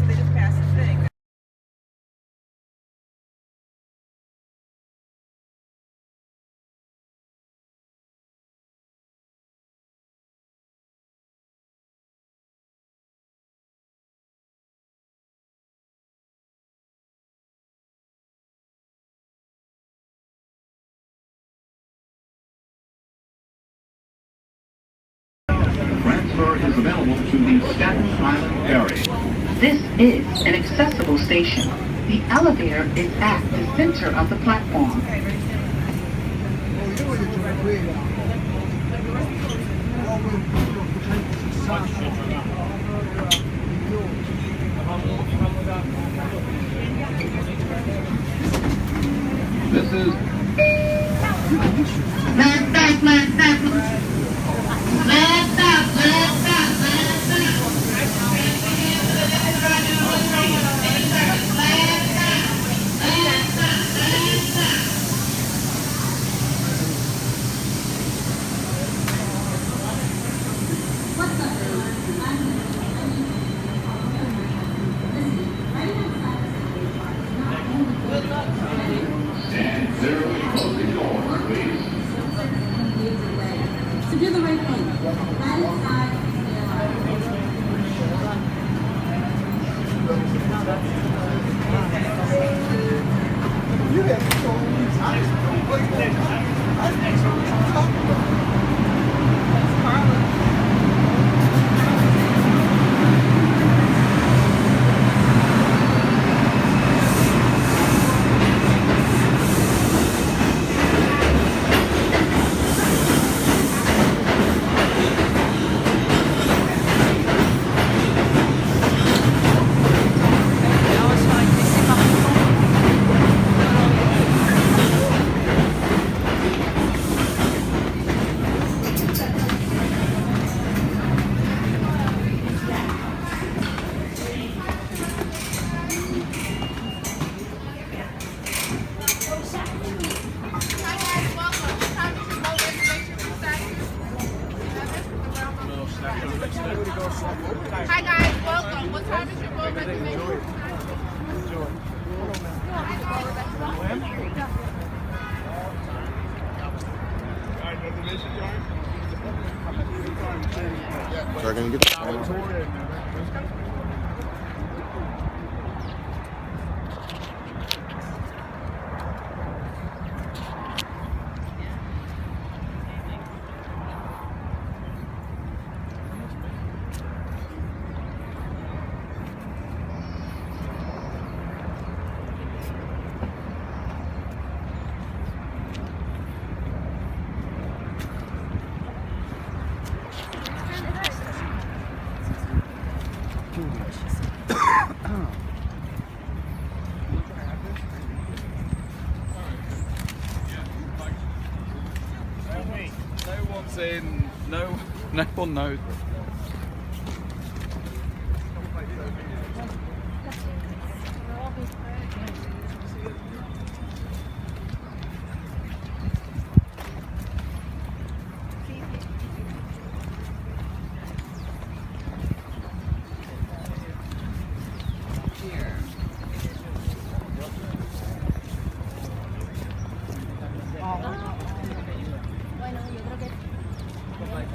they just passed the thing. Transfer is available to the Staten Island ferry. This is an accessible station. The elevator is at the center of the platform. This is stand clear of the closing doors, please. So do the right thing. That is side. You have so many times. Hi guys, welcome. What time is your boat reservation? So we're gonna get the No one's in. No one knows. Bueno, yo creo que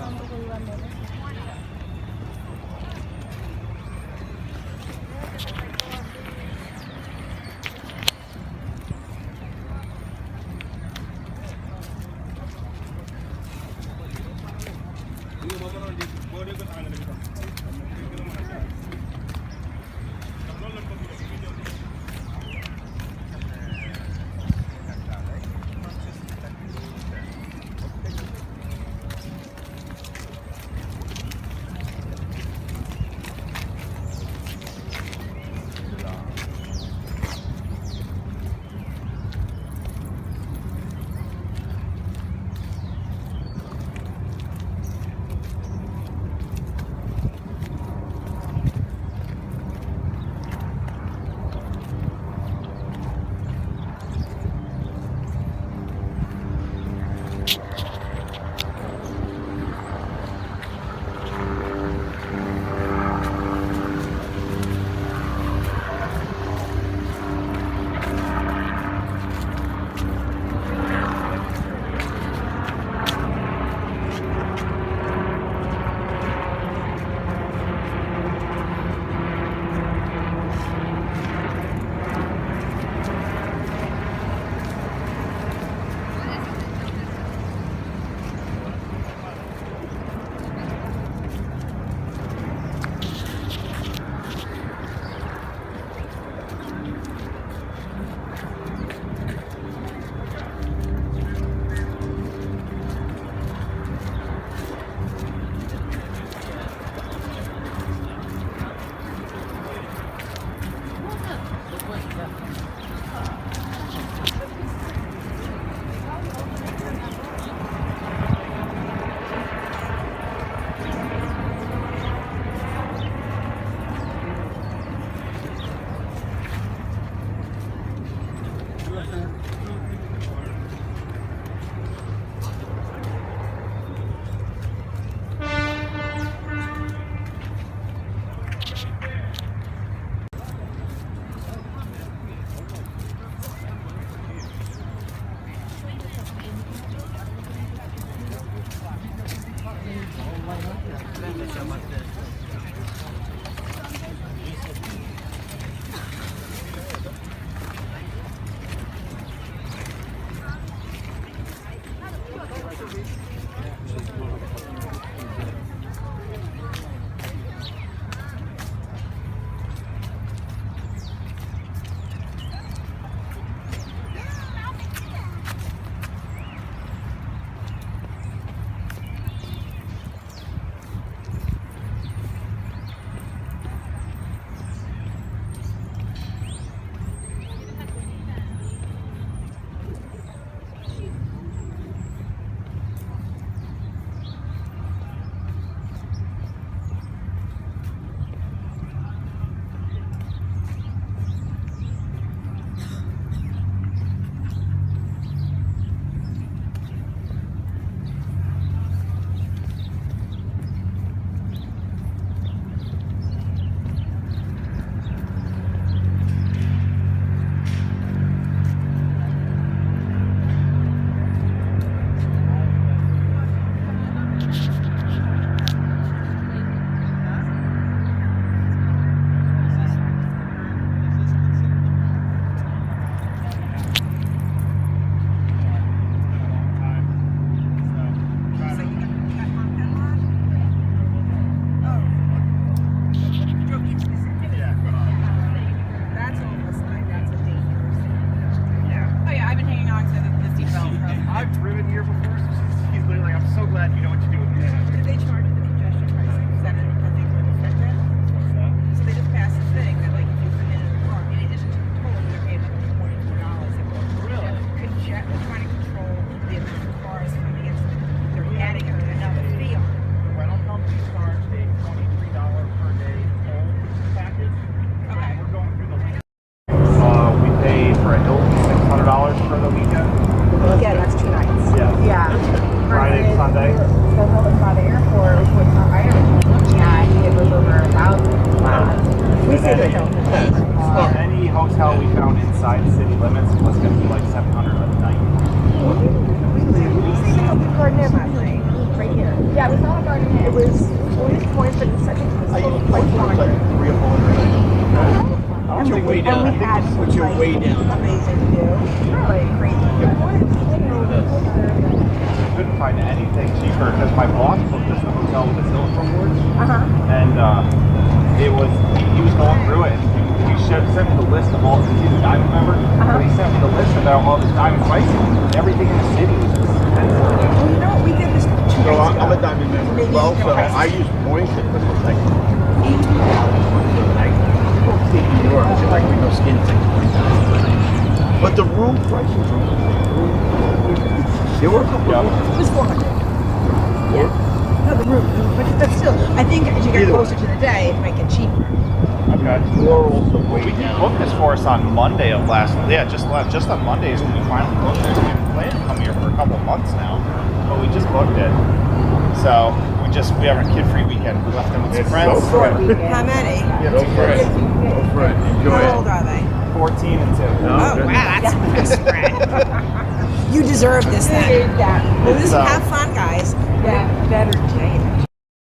un poco de bandera. I've driven here before, so he's literally like, I'm so glad you know what to do with me. Do they charge the congestion pricing? Is that because they were affected? So they just passed a thing that like if you put in a car, in addition to the toll, they're paying up to $24. Really? They're trying to control the amount of cars coming in. They're adding another fee on it. The rental companies charge a $23 per day toll package. Okay. We're going through the lane. We paid for a Hilton $600 for the weekend. Yeah, that's 2 nights. Yeah. Yeah. Friday and Sunday. The Hilton by the airport was yeah, it was over 1,000. Wow. We stayed at Hilton. Any hotel we found inside city limits was going to be like $700 a night. We stayed at Hilton Garden Inn last night. Right here. Yeah, it was not a Garden Inn. It was only points, but it's such a little place. Like 3 or 400. And we had Put your way down. amazing view. Really crazy. Couldn't find anything cheaper because my boss booked us the hotel with his Hilton rewards, and it was he was going through it. And he sent me the list of all he's a diamond member, but he sent me the list about all this diamond pricing. And everything in the city was just expensive. Well, you know, we did this 2 So nights ago. I'm a diamond member as Maybe well, you so can I use points and it was like $18 for the night. People take New York, it's like we know skin, it's like $20,000. But the room prices were there were a couple of It was 400. Yeah. No, the room. But still, I think as you get Either closer to the day, it might get cheaper. Okay. or also way We down. booked this for us on Monday of last. Yeah, just on Monday is when we finally booked it. We've been planning to come here for a couple of months now, but we just booked it. So we have a kid-free weekend. We left them with some friends. Short weekend. How many? Go for it. Go for it. Enjoy How old it. are they? 14 and 2. Oh, good. wow, that's a best spread. You deserve this then. Yeah. Well, this, So- have fun, guys. Yeah. Better change.